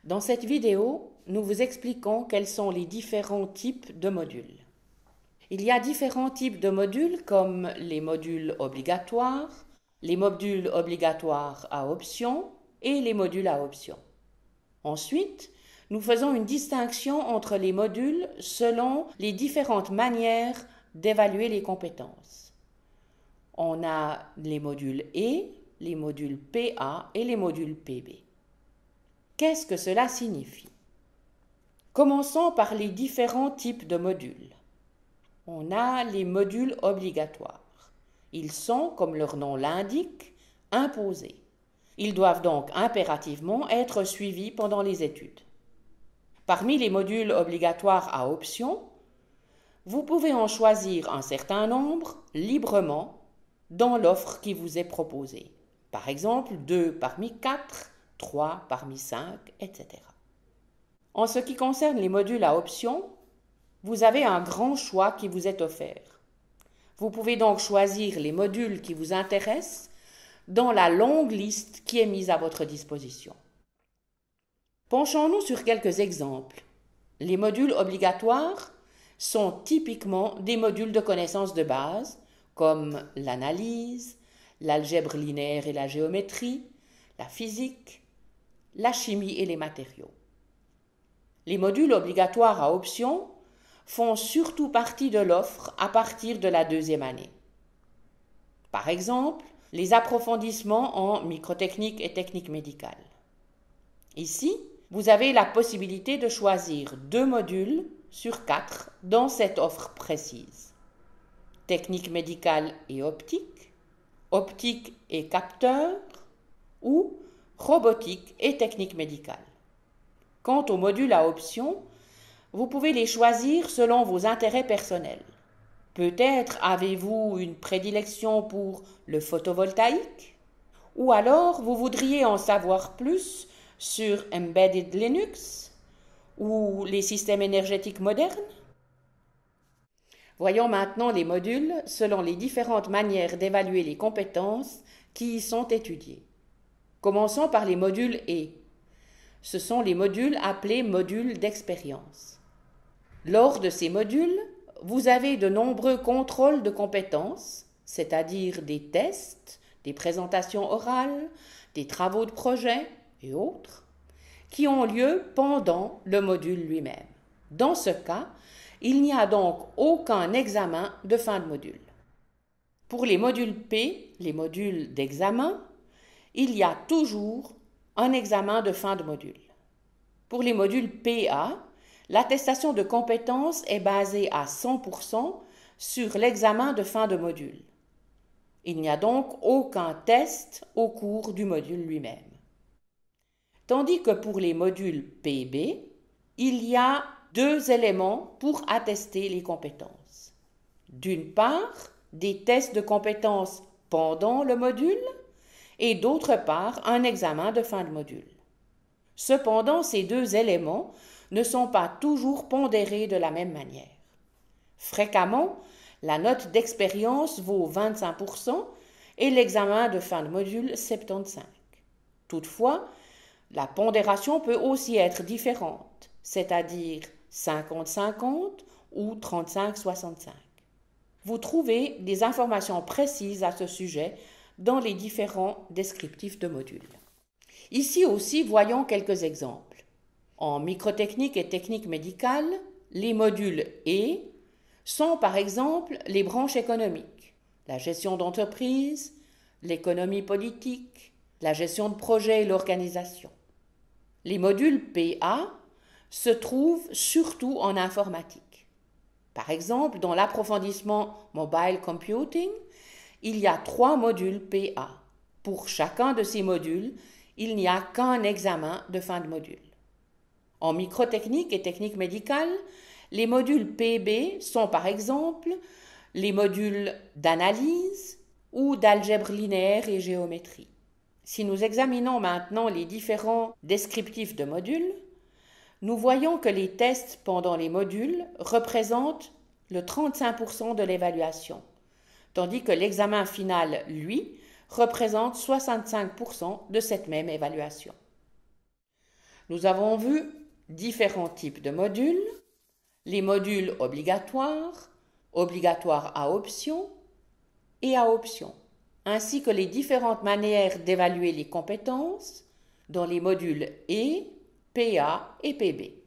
Dans cette vidéo, nous vous expliquons quels sont les différents types de modules. Il y a différents types de modules comme les modules obligatoires à option et les modules à option. Ensuite, nous faisons une distinction entre les modules selon les différentes manières d'évaluer les compétences. On a les modules E, les modules PA et les modules PB. Qu'est-ce que cela signifie? Commençons par les différents types de modules. On a les modules obligatoires. Ils sont, comme leur nom l'indique, imposés. Ils doivent donc impérativement être suivis pendant les études. Parmi les modules obligatoires à option, vous pouvez en choisir un certain nombre librement dans l'offre qui vous est proposée. Par exemple, 2 parmi 4, 3 parmi 5, etc. En ce qui concerne les modules à option, vous avez un grand choix qui vous est offert. Vous pouvez donc choisir les modules qui vous intéressent dans la longue liste qui est mise à votre disposition. Penchons-nous sur quelques exemples. Les modules obligatoires sont typiquement des modules de connaissances de base comme l'analyse, l'algèbre linéaire et la géométrie, la physique, la chimie et les matériaux. Les modules obligatoires à option font surtout partie de l'offre à partir de la 2e année. Par exemple, les approfondissements en microtechnique et technique médicale. Ici, vous avez la possibilité de choisir 2 modules sur 4 dans cette offre précise. Technique médicale et optique, optique et capteur, ou robotique et technique médicale. Quant aux modules à option, vous pouvez les choisir selon vos intérêts personnels. Peut-être avez-vous une prédilection pour le photovoltaïque, ou alors vous voudriez en savoir plus sur Embedded Linux ou les systèmes énergétiques modernes. Voyons maintenant les modules selon les différentes manières d'évaluer les compétences qui y sont étudiées. Commençons par les modules E. Ce sont les modules appelés modules d'expérience. Lors de ces modules, vous avez de nombreux contrôles de compétences, c'est-à-dire des tests, des présentations orales, des travaux de projet et autres, qui ont lieu pendant le module lui-même. Dans ce cas, il n'y a donc aucun examen de fin de module. Pour les modules P, les modules d'examen, il y a toujours un examen de fin de module. Pour les modules PA, l'attestation de compétences est basée à 100% sur l'examen de fin de module. Il n'y a donc aucun test au cours du module lui-même. Tandis que pour les modules PB, il y a 2 éléments pour attester les compétences. D'une part, des tests de compétences pendant le module et d'autre part, un examen de fin de module. Cependant, ces 2 éléments ne sont pas toujours pondérés de la même manière. Fréquemment, la note d'expérience vaut 25% et l'examen de fin de module 75%. Toutefois, la pondération peut aussi être différente, c'est-à-dire 50-50 ou 35-65. Vous trouvez des informations précises à ce sujet dans les différents descriptifs de modules. Ici aussi, voyons quelques exemples. En microtechnique et technique médicale, les modules E sont par exemple les branches économiques, la gestion d'entreprise, l'économie politique, la gestion de projet et l'organisation. Les modules PA se trouvent surtout en informatique. Par exemple, dans l'approfondissement Mobile Computing, il y a 3 modules PA. Pour chacun de ces modules, il n'y a qu'un examen de fin de module. En microtechnique et technique médicale, les modules PB sont par exemple les modules d'analyse ou d'algèbre linéaire et géométrie. Si nous examinons maintenant les différents descriptifs de modules, nous voyons que les tests pendant les modules représentent le 35% de l'évaluation, tandis que l'examen final, lui, représente 65% de cette même évaluation. Nous avons vu différents types de modules, les modules obligatoires, obligatoires à option et à option, ainsi que les différentes manières d'évaluer les compétences dans les modules E, PA et PB.